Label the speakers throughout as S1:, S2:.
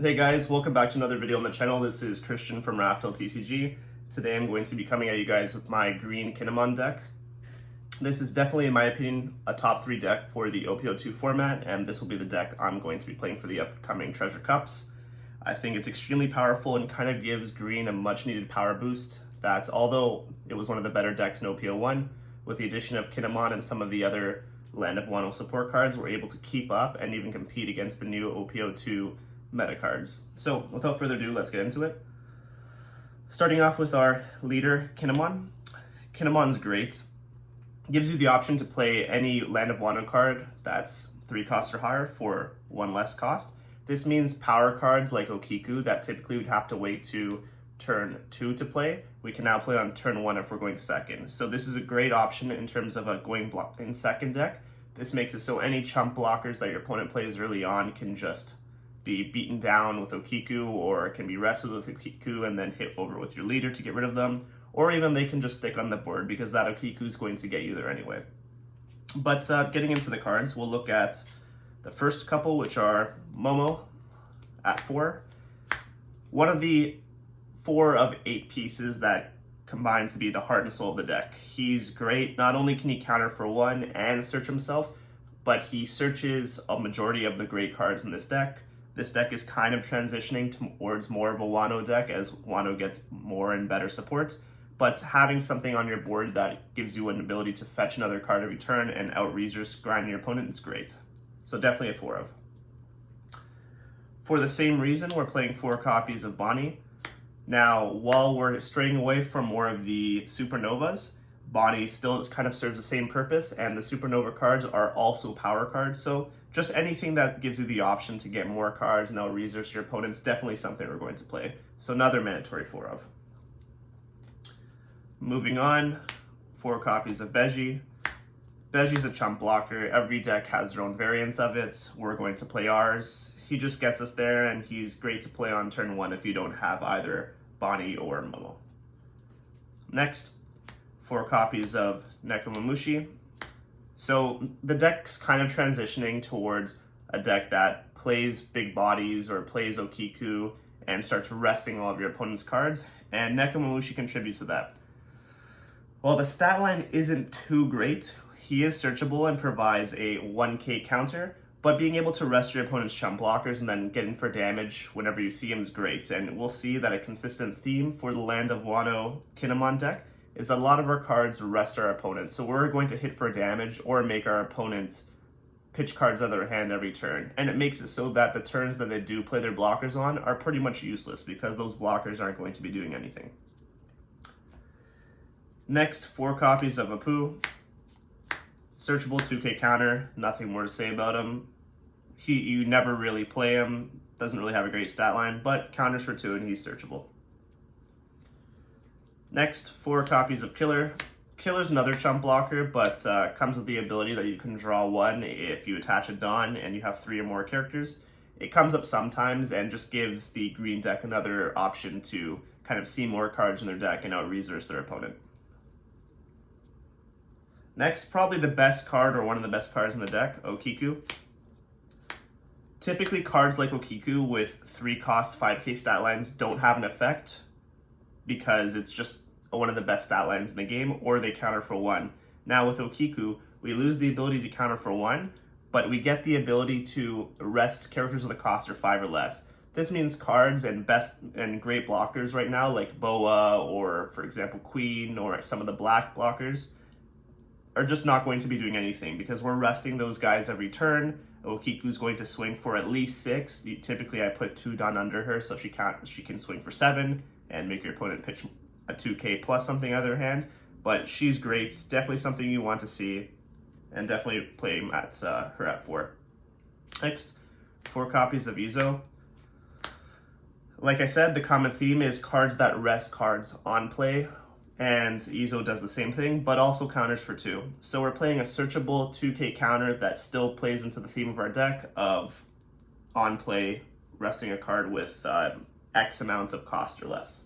S1: Hey guys, welcome back to another video on the channel. This is Christian from Raftel TCG. Today I'm going to be coming at you guys with my green Kinemon deck. This is definitely, in my opinion, a top 3 deck for the OP02 format, and this will be the deck I'm going to be playing for the upcoming Treasure Cups. I think it's extremely powerful and kind of gives green a much needed power boost. That's, although it was one of the better decks in OP01, with the addition of Kinemon and some of the other Land of Wano support cards, we're able to keep up and even compete against the new OP02 meta cards. So without further ado, let's get into it. Starting off with our leader, Kinemon. Kinemon's great. Gives you the option to play any Land of Wano card that's 3 cost or higher for 1 less cost. This means power cards like Okiku that typically would have to wait to turn 2 to play, we can now play on turn 1 if we're going second. So this is a great option in terms of a going in second deck. This makes it so any chump blockers that your opponent plays early on can just be beaten down with Okiku, or can be wrestled with Okiku and then hit over with your leader to get rid of them, or even they can just stick on the board because that Okiku is going to get you there anyway. But getting into the cards, we'll look at the first couple, which are Momo at 4. One of the 4 of 8 pieces that combine to be the heart and soul of the deck. He's great. Not only can he counter for 1 and search himself, but he searches a majority of the great cards in this deck. This deck is kind of transitioning towards more of a Wano deck as Wano gets more and better support, but having something on your board that gives you an ability to fetch another card every turn and out-resource grind your opponent is great. So definitely a 4 of. For the same reason, we're playing 4 copies of Bonnie. Now, while we're straying away from more of the Supernovas, Bonnie still kind of serves the same purpose, and the Supernova cards are also power cards, so just anything that gives you the option to get more cards and out-resource your opponent's definitely something we're going to play. So another mandatory 4 of. Moving on, 4 copies of Beji. Beji's a chump blocker. Every deck has their own variants of it. We're going to play ours. He just gets us there, and he's great to play on turn 1 if you don't have either Bonnie or Momo. Next, 4 copies of Nekomamushi. So the deck's kind of transitioning towards a deck that plays big bodies or plays Okiku and starts resting all of your opponent's cards, and Nekomamushi contributes to that. While the stat line isn't too great, he is searchable and provides a 1k counter, but being able to rest your opponent's chump blockers and then get in for damage whenever you see him is great, and we'll see that a consistent theme for the Land of Wano Kinemon deck is a lot of our cards rest our opponents. So we're going to hit for damage or make our opponents pitch cards out of their hand every turn. And it makes it so that the turns that they do play their blockers on are pretty much useless because those blockers aren't going to be doing anything. Next, 4 copies of Apu. Searchable 2k counter, nothing more to say about him. You never really play him, doesn't really have a great stat line, but counters for 2 and he's searchable. Next, 4 copies of Killer. Killer's another chump blocker, but comes with the ability that you can draw 1 if you attach a Dawn and you have 3 or more characters. It comes up sometimes and just gives the green deck another option to kind of see more cards in their deck and out-resource their opponent. Next, probably the best card or one of the best cards in the deck, Okiku. Typically, cards like Okiku with 3 cost 5k stat lines don't have an effect because it's just one of the best stat lines in the game, or they counter for 1. Now with Okiku, we lose the ability to counter for 1, but we get the ability to rest characters with a cost of 5 or less. This means cards and best and great blockers right now, like Boa or, for example, Queen or some of the black blockers, are just not going to be doing anything because we're resting those guys every turn. Okiku's going to swing for at least 6. Typically, I put 2 Dawn under her so she can swing for 7 and make your opponent pitch a 2k plus something out of their hand. But she's great, definitely something you want to see, and definitely play her at 4. Next, 4 copies of Izo. Like I said, the common theme is cards that rest cards on play, and Izo does the same thing, but also counters for 2. So we're playing a searchable 2k counter that still plays into the theme of our deck of on play, resting a card with X amounts of cost or less.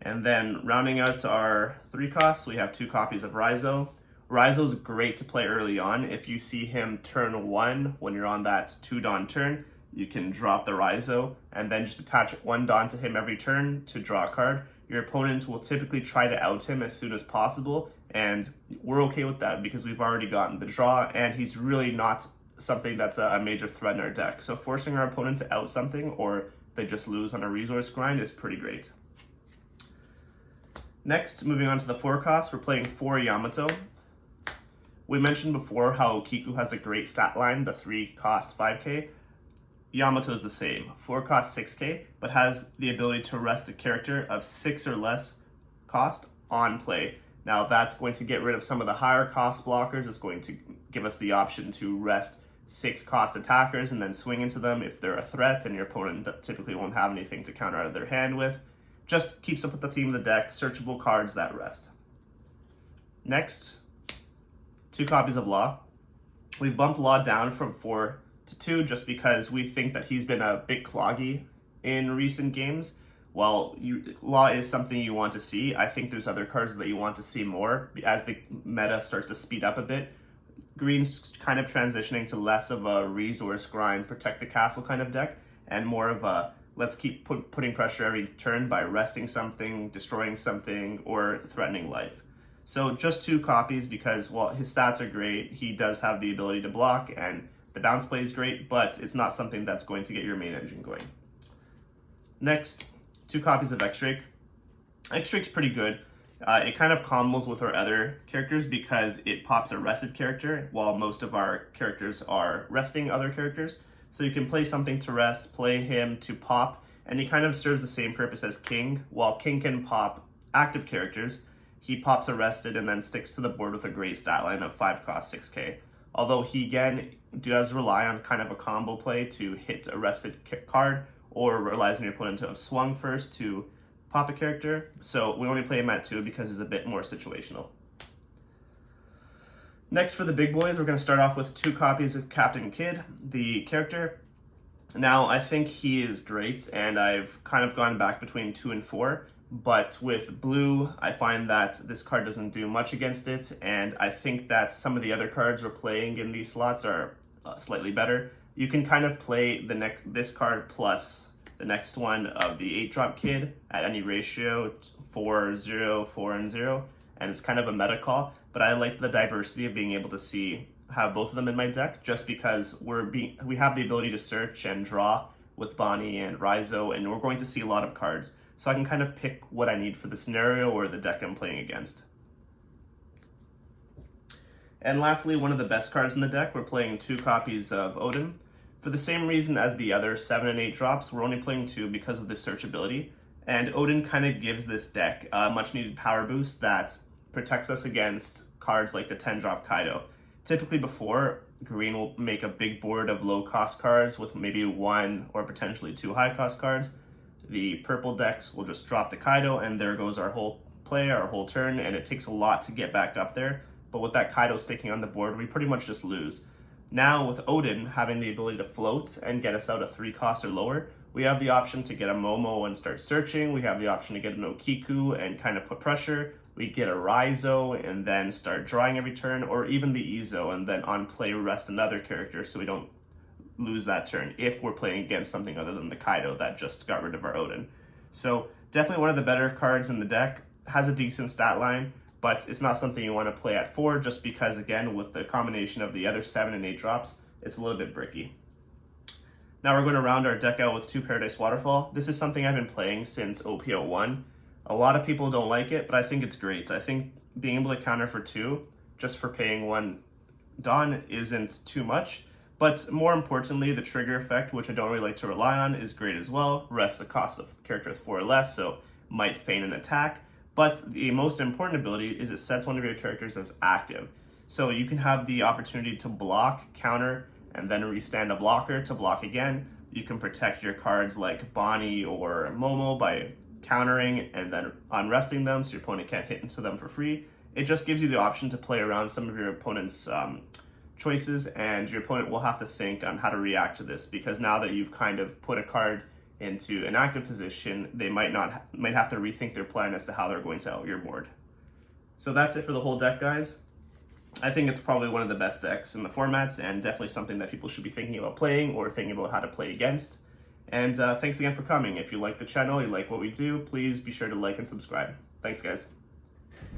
S1: And then rounding out our 3 costs, we have 2 copies of Raizo. Raizo's great to play early on. If you see him turn 1 when you're on that 2 Dawn turn, you can drop the Raizo and then just attach one Dawn to him every turn to draw a card. Your opponent will typically try to out him as soon as possible, and we're okay with that because we've already gotten the draw, and he's really not something that's a major threat in our deck. So forcing our opponent to out something, or they just lose on a resource grind, is pretty great. Next, moving on to the 4 cost, we're playing 4 Yamato. We mentioned before how Kiku has a great stat line, the 3 cost 5k. Yamato is the same, 4 cost 6k, but has the ability to rest a character of 6 or less cost on play. Now that's going to get rid of some of the higher cost blockers. It's going to give us the option to rest 6 cost attackers and then swing into them if they're a threat and your opponent typically won't have anything to counter out of their hand with. Just keeps up with the theme of the deck, searchable cards that rest. Next, 2 copies of Law. We've bumped Law down from 4 to 2 just because we think that he's been a bit cloggy in recent games. While Law is something you want to see, I think there's other cards that you want to see more as the meta starts to speed up a bit. Green's kind of transitioning to less of a resource grind, protect the castle kind of deck, and more of a let's keep putting pressure every turn by resting something, destroying something, or threatening life. So just 2 copies because, well, his stats are great. He does have the ability to block, and the bounce play is great, but it's not something that's going to get your main engine going. Next, 2 copies of X-Drake. X-Drake's pretty good. It kind of combos with our other characters because it pops a rested character while most of our characters are resting other characters. So you can play something to rest, play him to pop, and he kind of serves the same purpose as King. While King can pop active characters, he pops arrested and then sticks to the board with a great stat line of 5 cost 6k. Although he again does rely on kind of a combo play to hit a rested card, or relies on your opponent to have swung first to pop a character. So we only play him at 2 because he's a bit more situational. Next, for the big boys, we're going to start off with 2 copies of Captain Kidd, the character. Now, I think he is great, and I've kind of gone back between 2 and 4, but with blue, I find that this card doesn't do much against it, and I think that some of the other cards we're playing in these slots are slightly better. You can kind of play this card plus the next one of the 8-drop Kidd at any ratio, 4, 0, 4, and 0, and it's kind of a meta call, but I like the diversity of being able to have both of them in my deck just because we have the ability to search and draw with Bonnie and Raizo, and we're going to see a lot of cards, so I can kind of pick what I need for the scenario or the deck I'm playing against. And lastly, one of the best cards in the deck, we're playing 2 copies of Odin. For the same reason as the other 7 and 8 drops, we're only playing 2 because of the searchability. And Odin kind of gives this deck a much needed power boost that protects us against cards like the 10-drop Kaido. Typically before, green will make a big board of low cost cards with maybe 1 or potentially 2 high cost cards. The purple decks will just drop the Kaido and there goes our whole play, our whole turn, and it takes a lot to get back up there. But with that Kaido sticking on the board, we pretty much just lose. Now with Odin having the ability to float and get us out of 3 costs or lower, we have the option to get a Momo and start searching. We have the option to get an Okiku and kind of put pressure. We get a Raizo and then start drawing every turn, or even the Izo and then on play rest another character so we don't lose that turn if we're playing against something other than the Kaido that just got rid of our Odin. So definitely one of the better cards in the deck, has a decent stat line, but it's not something you want to play at 4 just because, again, with the combination of the other 7 and 8 drops, it's a little bit bricky. Now we're going to round our deck out with 2 Paradise Waterfall. This is something I've been playing since OP01. A lot of people don't like it, but I think it's great. I think being able to counter for 2, just for paying 1 Dawn, isn't too much. But more importantly, the trigger effect, which I don't really like to rely on, is great as well. Rests the cost of character with 4 or less, so might feign an attack. But the most important ability is it sets one of your characters as active. So you can have the opportunity to block, counter, and then restand a blocker to block again. You can protect your cards like Bonnie or Momo by countering and then unresting them so your opponent can't hit into them for free. It just gives you the option to play around some of your opponent's choices, and your opponent will have to think on how to react to this, because now that you've kind of put a card into an active position, they might have to rethink their plan as to how they're going to out your board. So that's it for the whole deck, guys. I think it's probably one of the best decks in the formats, and definitely something that people should be thinking about playing or thinking about how to play against. And thanks again for coming. If you like the channel, you like what we do, please be sure to like and subscribe. Thanks, guys.